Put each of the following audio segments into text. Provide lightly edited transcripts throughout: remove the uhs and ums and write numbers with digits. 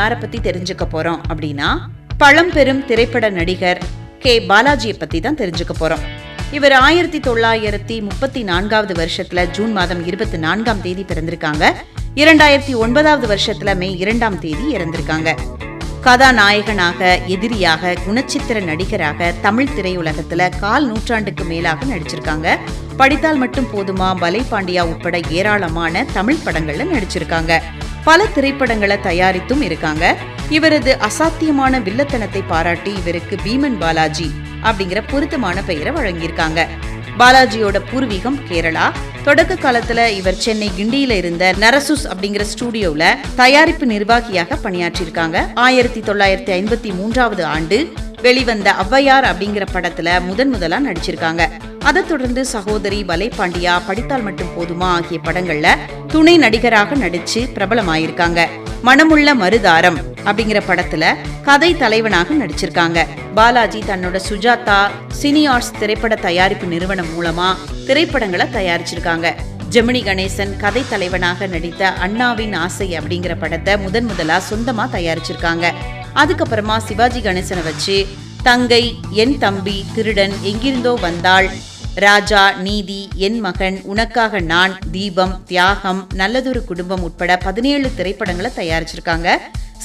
யாரை பத்தி தெரிஞ்சுக்க போறோம் அப்படின்னா, பழம்பெரும் திரைப்பட நடிகர் கே பாலாஜியை பத்தி தான் தெரிஞ்சுக்க போறோம். இவர் 1934 வருஷத்துல ஜூன் மாதம் 24ஆம் தேதி பிறந்திருக்காங்க. 2009 வருஷத்துல மே 2ஆம் தேதி இறந்திருக்காங்க. கதாநாயகனாக, எதிரியாக, குணச்சித்திர நடிகராக தமிழ் திரையுலகத்துல கால் நூற்றாண்டுக்கு மேலாக நடிச்சிருக்காங்க. படித்தால் மட்டும் போதுமா, பலை பாண்டியா உட்பட ஏராளமான தமிழ் படங்கள்ல நடிச்சிருக்காங்க. பல திரைப்படங்களை தயாரித்தும் இருக்காங்க. இவரது அசாத்தியமான வில்லத்தனத்தை பாராட்டி இவருக்கு பீமன் பாலாஜி அப்படிங்கிற பொருத்தமான பெயரை வழங்கியிருக்காங்க. பாலாஜியோட பூர்வீகம் கேரளா. தொடக்க காலத்துல இவர் சென்னை கிண்டியில இருந்த நரசுஸ் அப்படிங்கிற ஸ்டூடியோல தயாரிப்பு நிர்வாகியாக பணியாற்றிருக்காங்க. 1953 ஆண்டு வெளிவந்த ஔவையார் அப்படிங்கிற படத்துல முதலா நடிச்சிருக்காங்க. அதை தொடர்ந்து சகோதரி, பலை பாண்டியா, படித்தால் மட்டும் போதுமா ஆகிய படங்கள்ல துணை நடிகராக நடிச்சு பிரபலமாயிருக்காங்க. மனமுள்ள மருதாரம் அப்படிங்கிற படத்துல கதை தலைவனாக நடிச்சிருக்காங்க. பாலாஜி தன்னோட சுஜாதா சினி ஆர்ட்ஸ் திரைப்பட தயாரிப்பு நிறுவனம் மூலமா திரைப்படங்களை தயாரிச்சிருக்காங்க. ஜெமினி கணேசன் கதை தலைவனாக நடித்த அண்ணாவின் ஆசை அப்படிங்கிற படத்தை முதலா சொந்தமா தயாரிச்சிருக்காங்க. அதுக்கப்புறமா சிவாஜி கணேசனை வச்சு தங்கை, என் தம்பி, திருடன், எங்கிருந்தோ வந்தாள், ராஜா, நீதி, என் மகன், உனக்காக நான், தீபம், தியாகம், நல்லதொரு குடும்பம் உட்பட 17 திரைப்படங்களை தயாரிச்சிருக்காங்க.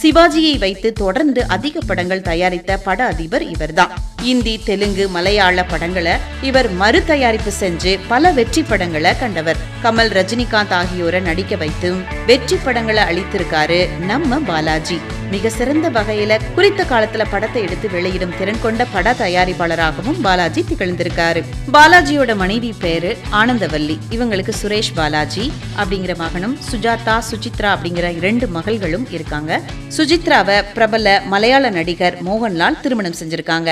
சிவாஜியை வைத்து தொடர்ந்து அதிக படங்கள் தயாரித்த பட அதிபர் இவர்தான். இந்தி, தெலுங்கு, மலையாள படங்களை இவர் மறு தயாரிப்பு செஞ்சு பல வெற்றி படங்களை கண்டவர். கமல், ரஜினிகாந்த் ஆகியோரை நடிக்க வைத்தும் வெற்றி படங்களை அளித்திருக்காரு நம்ம பாலாஜி. மிக சிறந்த வகையில குறித்த காலத்துல படத்தை எடுத்து வெளியிடும் திறன் கொண்ட பட தயாரிப்பாளராகவும் பாலாஜி திகழ்ந்திருக்காரு. பாலாஜியோட மனைவி பேரு ஆனந்தவல்லி. இவங்களுக்கு சுரேஷ் பாலாஜி அப்படிங்கிற மகனும், சுஜாதா, சுசித்ரா அப்படிங்கிற 2 மகள்களும் இருக்காங்க. சுசித்ராவை பிரபல மலையாள நடிகர் மோகன்லால் திருமணம் செஞ்சிருக்காங்க.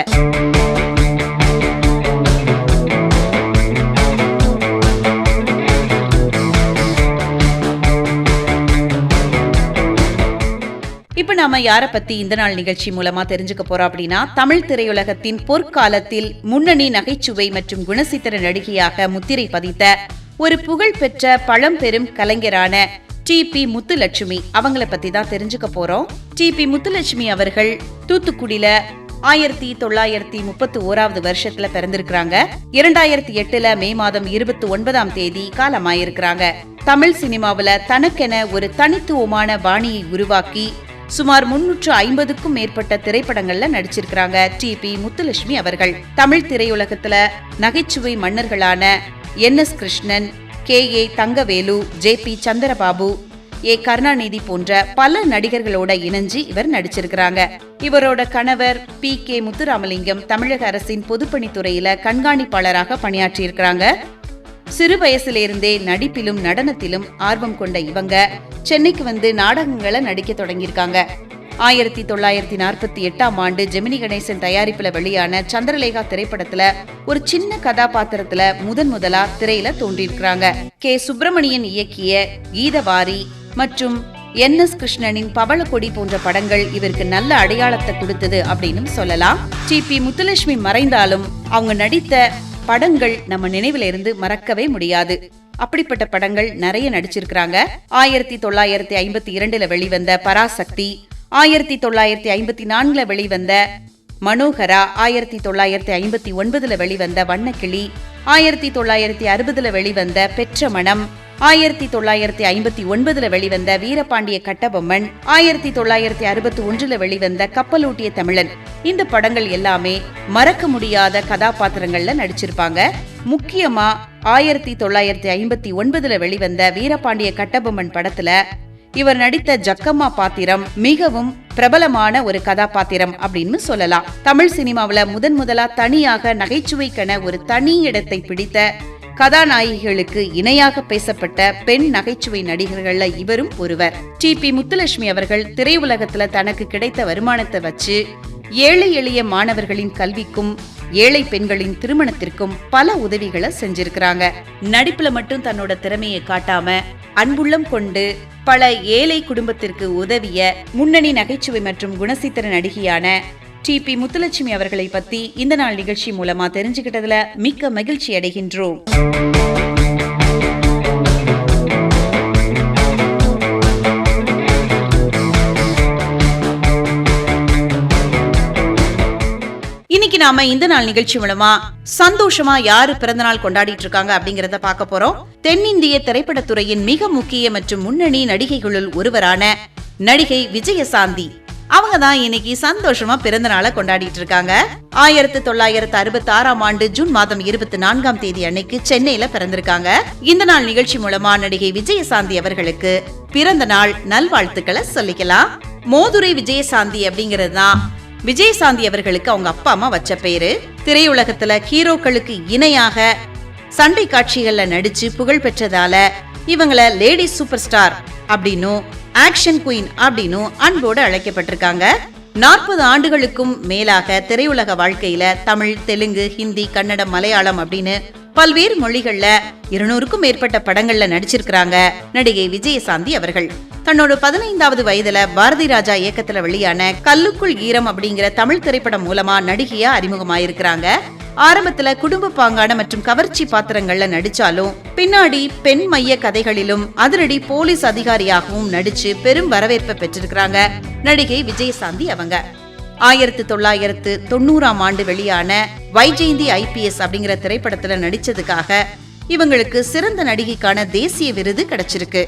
இப்ப நாம யார பத்தி இந்த நாள் நிகழ்ச்சி மூலமா தெரிஞ்சுக்க போறோம் அப்படின்னா, தமிழ் திரையுலகத்தின் பொற்காலத்தில் முன்னணி நகைச்சுவை மற்றும் குணசித்திர நடிகையாக முத்திரை பதித்த ஒரு புகழ்பெற்ற பழம்பெரும் கலைஞரான டி.பி. முத்துலட்சுமி அவங்களை பத்தி தான் தெரிஞ்சுக்க போறோம். டி.பி. முத்துலட்சுமி அவர்கள் தூத்துக்குடியில 1931 வருஷத்துல பிறந்திருக்கிறாங்க. 2008 மே மாதம் 29ஆம் தேதி காலமாயிருக்கிறாங்க. தமிழ் சினிமாவில தனக்கென ஒரு தனித்துவமான பாணியை உருவாக்கி சுமார் 350க்கும் மேற்பட்ட திரைப்படங்கள்ல நடிச்சிருக்கிறாங்க டி.பி. முத்துலட்சுமி அவர்கள். தமிழ் திரையுலகத்துல நகைச்சுவை மன்னர்களான என்.எஸ். கிருஷ்ணன், கே.ஏ. தங்கவேலு, ஜே.பி. சந்திரபாபு, ஏ. கருணாநிதி போன்ற பல நடிகர்களோட இணைஞ்சு இவர் நடிச்சிருக்கிறாங்க. இவரோட கணவர் பி.கே. முத்துராமலிங்கம் தமிழக அரசின் பொதுப்பணித்துறையில கண்காணிப்பாளராக பணியாற்றியிருக்கிறாங்க. சிறு வயசிலிருந்தே நடிப்பிலும் நடனத்திலும் ஆர்வம் கொண்ட இவங்க சென்னைக்கு வந்து நாடகங்களை நடிக்க தொடங்கியிருக்காங்க. 1948ஆம் ஆண்டு ஜெமினி கணேசன் தயாரிப்புல வெளியான சந்திரலேகா திரைப்படத்துல ஒரு சின்ன கதாபாத்திரத்துல முதலா திரையில தோன்றியிருக்கிறாங்க. கே. சுப்பிரமணியன் இயக்கிய கீதவாரி மற்றும் என்.எஸ். கிருஷ்ணனின் பவளக்கொடி போன்ற படங்கள் இவருக்கு நல்ல அடையாளத்தை கொடுத்தது அப்படின்னு சொல்லலாம். டி.பி. முத்துலட்சுமி மறைந்தாலும் அவங்க நடித்த படங்கள் நம்ம நினைவுல இருந்து மறக்கவே முடியாது. அப்படிப்பட்ட படங்கள் நிறைய நடிச்சிருக்கிறாங்க. 1952 வெளிவந்த பராசக்தி, 1954 வெளிவந்த மனோகரா, 1959 வெளிவந்த வண்ணக்கிளி, 1960 வெளிவந்த பெற்ற மனம், 1959 வெளிவந்த வீரபாண்டிய கட்டபொம்மன், 1961 வெளிவந்த கப்பலூட்டிய தமிழன். இந்த படங்கள் எல்லாமே மறக்க முடியாத கதாபாத்திரங்கள்ல நடிச்சிருப்பாங்க. முக்கியமா 1959 வெளிவந்த வீரபாண்டிய கட்டபொம்மன் படத்துல இவர் நடித்த ஜக்கம்மா பாத்திரம் மிகவும் பிரபலமான ஒரு கதாபாத்திரம் அப்படின்னு சொல்லலாம். தமிழ் சினிமாவில முதலா தனியாக நகைச்சுவைக்கென ஒரு தனி இடத்தை பிடித்த கதாநாயகிகளுக்கு இணையாக பேசப்பட்ட பெண் நகைச்சுவை நடிகர்கள்ல இவரும் ஒருவர். டி.பி. முத்துலட்சுமி அவர்கள் திரையுலகத்துல தனக்கு கிடைத்த வருமானத்தை வச்சு ஏழை எளிய மாணவர்களின் கல்விக்கும் ஏழை பெண்களின் திருமணத்திற்கும் பல உதவிகளை செஞ்சிருக்கிறாங்க. நடிப்புல மட்டும் தன்னோட திறமையை காட்டாம அன்புள்ளம் கொண்டு பல ஏழை குடும்பத்திற்கு உதவிய முன்னணி நகைச்சுவை மற்றும் குணசித்திர நடிகையான டி.பி. முத்துலட்சுமி அவர்களை பத்தி இந்த நாள் நிகழ்ச்சி மூலமா தெரிஞ்சுக்கிட்டதுல மிக்க மகிழ்ச்சி அடைகின்றோம். இன்னைக்கு நாம இந்த நாள் நிகழ்ச்சி மூலமா சந்தோஷமா யாரு பிறந்தநாள் கொண்டாடிட்டு இருக்காங்க அப்படிங்கறத பார்க்க போறோம். தென்னிந்திய திரைப்படத்துறையின் மிக முக்கிய மற்றும் முன்னணி நடிகைகளுள் ஒருவரான நடிகை விஜயசாந்தி அவங்க தான் இன்னைக்கு சந்தோஷமா பிறந்த நாளை கொண்டாடிட்டு இருக்காங்க. 1966ஆம் ஆண்டு ஜூன் மாதம் 24ஆம் தேதி அன்னைக்கு சென்னையில பிறந்திருக்காங்க. இந்த நாள் நிகழ்ச்சி மூலமா நடிகை விஜயசாந்தி அவர்களுக்கு பிறந்த நாள் நல்வாழ்த்துக்களை சொல்லிக்கலாம். மோதுரை விஜயசாந்தி அப்படிங்கிறது தான் விஜயசாந்தி அவர்களுக்கு அவங்க அப்பா அம்மா வச்ச பேரு. திரையுலகத்துல ஹீரோக்களுக்கு இணையாக சண்டை காட்சிகள்ல நடிச்சு புகழ் பெற்றதால இவங்கள லேடி சூப்பர் ஸ்டார் அப்படின்னும் ஆக்ஷன் குயின் அப்படின்னும் அன்போடு அழைக்கப்பட்டிருக்காங்க. 40 ஆண்டுகளுக்கும் மேலாக திரையுலக வாழ்க்கையில தமிழ், தெலுங்கு, ஹிந்தி, கன்னடம், மலையாளம் அப்படின்னு பல்வேறு மொழிகள்ல 200க்கும் மேற்பட்ட படங்கள்ல நடிச்சிருக்கிறாங்க நடிகை விஜயசாந்தி அவர்கள். தன்னோட 15வது வயதுல பாரதி ராஜா இயக்கத்துல வெளியான கல்லுக்குள் ஈரம் அப்படிங்கிற தமிழ் திரைப்படம் மூலமா நடிகையா அறிமுகமாயிருக்கிறாங்க. ஆரம்பத்துல குடும்ப பாங்கான மற்றும் கவர்ச்சி பாத்திரங்கள்ல நடிச்சாலும் பின்னாடி பெண் மைய கதைகளிலும் அதிரடி போலீஸ் அதிகாரியாகவும் நடிச்சு பெரும் வரவேற்பை பெற்றிருக்கிறாங்க நடிகை விஜயசாந்தி அவங்க. 1990ஆம் ஆண்டு வெளியான வைஜெயந்தி IPS அப்படிங்கிற திரைப்படத்துல நடிச்சதுக்காக இவங்களுக்கு சிறந்த நடிகைக்கான தேசிய விருது கிடைச்சிருக்கு.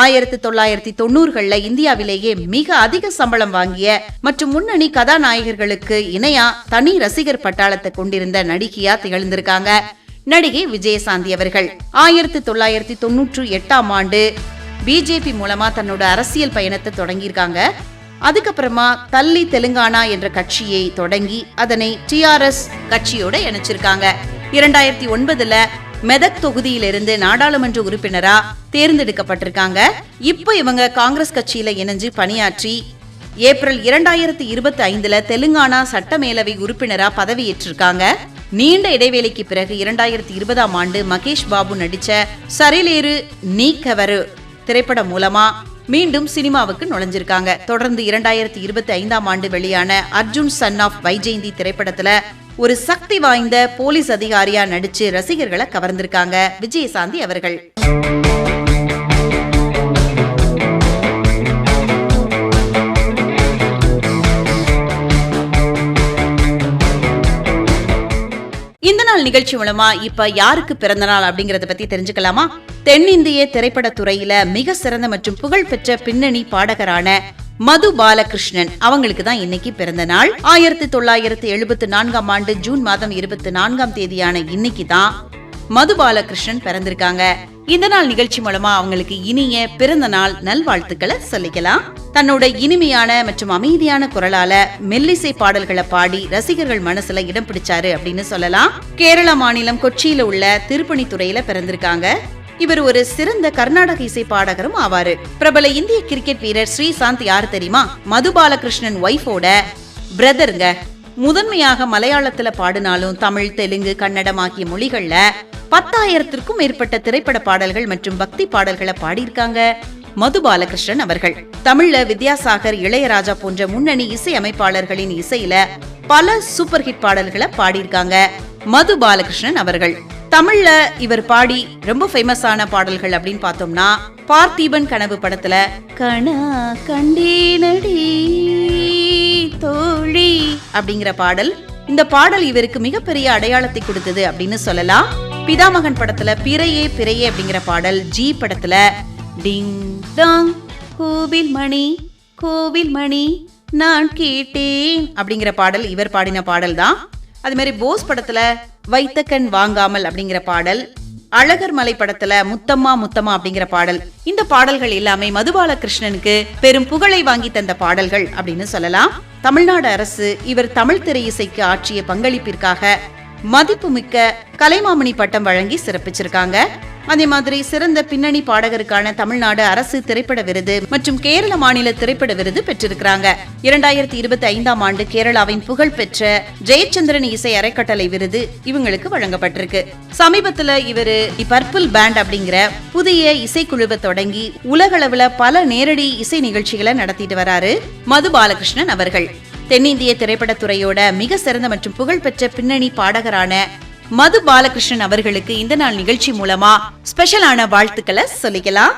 1990கள்ல இந்தியாவிலேயே மிக அதிக சம்பளம் வாங்கிய மற்றும் முன்னணி கதாநாயகர்களுக்கு இணையா தனி ரசிகர் பட்டாளத்தை கொண்டிருந்த நடிகையா திகழ்ந்திருக்காங்க நடிகை விஜயசாந்தி அவர்கள். 1998ஆம் ஆண்டு பிஜேபி மூலமா தன்னோட அரசியல் பயணத்தை தொடங்கியிருக்காங்க. அதுக்கப்புறமா தள்ளி தெலுங்கானா என்ற கட்சியை தொடங்கி அதனை TRS கட்சியோட இணைச்சிருக்காங்க. 2009ல மெதக் தொகுதியிலிருந்து நாடாளுமன்ற உறுப்பினரா தேர்ந்தெடுக்கப்பட்டிருக்காங்க. இப்போ இவங்க காங்கிரஸ் கட்சியில இணைஞ்சு பணியாற்றி ஏப்ரல் 2025ல தெலுங்கானா சட்டமேலவை உறுப்பினரா பதவியேற்றிருக்காங்க. நீண்ட இடைவேளைக்கு பிறகு 2020ஆம் ஆண்டு மகேஷ் பாபு நடிச்ச சரிலேரு நீக்கவரு திரைப்படம் மூலமா மீண்டும் சினிமாவுக்கு நுழைஞ்சிருக்காங்க. தொடர்ந்து 2025ஆம் ஆண்டு வெளியான அர்ஜுன் சன் ஆஃப் வைஜெயந்தி திரைப்படத்துல ஒரு சக்தி வாய்ந்த போலீஸ் அதிகாரியா நடிச்சு ரசிகர்களை கவர்ந்திருக்காங்க விஜயசாந்தி அவர்கள். இந்த நாள் நிகழ்ச்சி மூலமா இப்ப யாருக்கு பிறந்த நாள் அப்படிங்கறத பத்தி தெரிஞ்சுக்கலாமா? தென்னிந்திய திரைப்படத்துறையில மிக சிறந்த மற்றும் புகழ்பெற்ற பின்னணி பாடகரான மது பாலகிருஷ்ணன் அவங்களுக்கு தான் இன்னைக்கு பிறந்த நாள். 1974ஆம் ஆண்டு ஜூன் மாதம் 24ஆம் தேதியான இன்னைக்கு தான் மது பாலகிருஷ்ணன் பிறந்திருக்காங்க. இந்த நாள் நிகழ்ச்சி மூலமா அவங்களுக்கு இனிய பிறந்த நாள் நல்வாழ்த்துக்களை சொல்லிக்கலாம். தன்னோட இனிமையான மற்றும் அமைதியான குரலால மெல்லிசை பாடல்களை பாடி ரசிகர்கள் மனசுல இடம் பிடிச்சாரு அப்படின்னு சொல்லலாம். கேரள மாநிலம் கொச்சியில உள்ள திருப்பணித்துறையில பிறந்திருக்காங்க. இவர் ஒரு சிறந்த கர்நாடக இசை பாடகரும் ஆவாரு. பிரபல இந்திய கிரிக்கெட் வீரர் ஸ்ரீசாந்த் யாரு தெரியுமா? மது பாலகிருஷ்ணன் ஒய்ஃபோட பிரதருங்க. முதன்மையாக மலையாளத்துல பாடினாலும் தமிழ், தெலுங்கு, கன்னடம் ஆகிய மொழிகள்ல 10,000த்திற்கும் மேற்பட்ட திரைப்பட பாடல்கள் மற்றும் பக்தி பாடல்களை பாடியிருக்காங்க மது பாலகிருஷ்ணன் அவர்கள். தமிழ்ல வித்யாசாகர், இளையராஜா போன்ற முன்னணி இசை அமைப்பாளர்களின் இசையில பல சூப்பர் ஹிட் பாடல்களை பாடியிருக்காங்க மது பாலகிருஷ்ணன் அவர்கள். தமிழ்ல இவர் பாடி ரொம்ப ஃபேமஸான பாடல்கள் அப்படின்னு பார்த்தோம்னா பார்த்திபன் கனவு படத்துல கணா கண்டேனடி தோழி அப்படிங்கிற பாடல், இந்த பாடல் இவருக்கு மிகப்பெரிய அடையாளத்தை கொடுத்தது அப்படின்னு சொல்லலாம். பிதாமகன் படத்துல பிறையே பிறையே அப்படிங்கிற பாடல், ஜி படத்துல டிங் டாங் கோவில் மணி கோவில் மணி நான் கேட்டேன் அப்படிங்கிற பாடல் இவர் பாடின பாடல் தான். அது மாதிரி போஸ் படத்துல வைத்த கண் வாங்காமல் அப்படிங்கிற பாடல், அழகர் மலை படத்துல முத்தம்மா முத்தம்மா அப்படிங்கிற பாடல், இந்த பாடல்கள் எல்லாமே மது பாலகிருஷ்ணனுக்கு பெரும் புகழை வாங்கி தந்த பாடல்கள் அப்படின்னு சொல்லலாம். தமிழ்நாடு அரசு இவர் தமிழ் திரை இசைக்கு ஆற்றிய பங்களிப்பிற்காக மதிப்புமிக்க கலைமாமணி பட்டம் வழங்கி சிறப்பிச்சிருக்காங்க. அதே மாதிரி சிறந்த பின்னணி பாடகருக்கான தமிழ்நாடு அரசு திரைப்பட விருது மற்றும் கேரள மாநில திரைப்பட விருது பெற்றிருக்கிறாங்க. 2025ஆம் ஆண்டு கேரளாவின் புகழ்பெற்ற ஜெயச்சந்திரன் இசை அறக்கட்டளை விருது இவங்களுக்கு வழங்கப்பட்டிருக்கு. சமீபத்துல இவரு தி பர்பிள் பேண்ட் அப்படிங்கிற புதிய இசைக்குழுவை தொடங்கி உலகளவுல பல நேரடி இசை நிகழ்ச்சிகளை நடத்திட்டு வராரு மது பாலகிருஷ்ணன் அவர்கள். தென்னிந்திய திரைப்படத்துறையோட மிக சிறந்த மற்றும் புகழ்பெற்ற பின்னணி பாடகரான மது பாலகிருஷ்ணன் அவர்களுக்கு இந்த நாள் நிகழ்ச்சி மூலமா ஸ்பெஷலான வாழ்த்துக்களை சொல்லிக்கலாம்.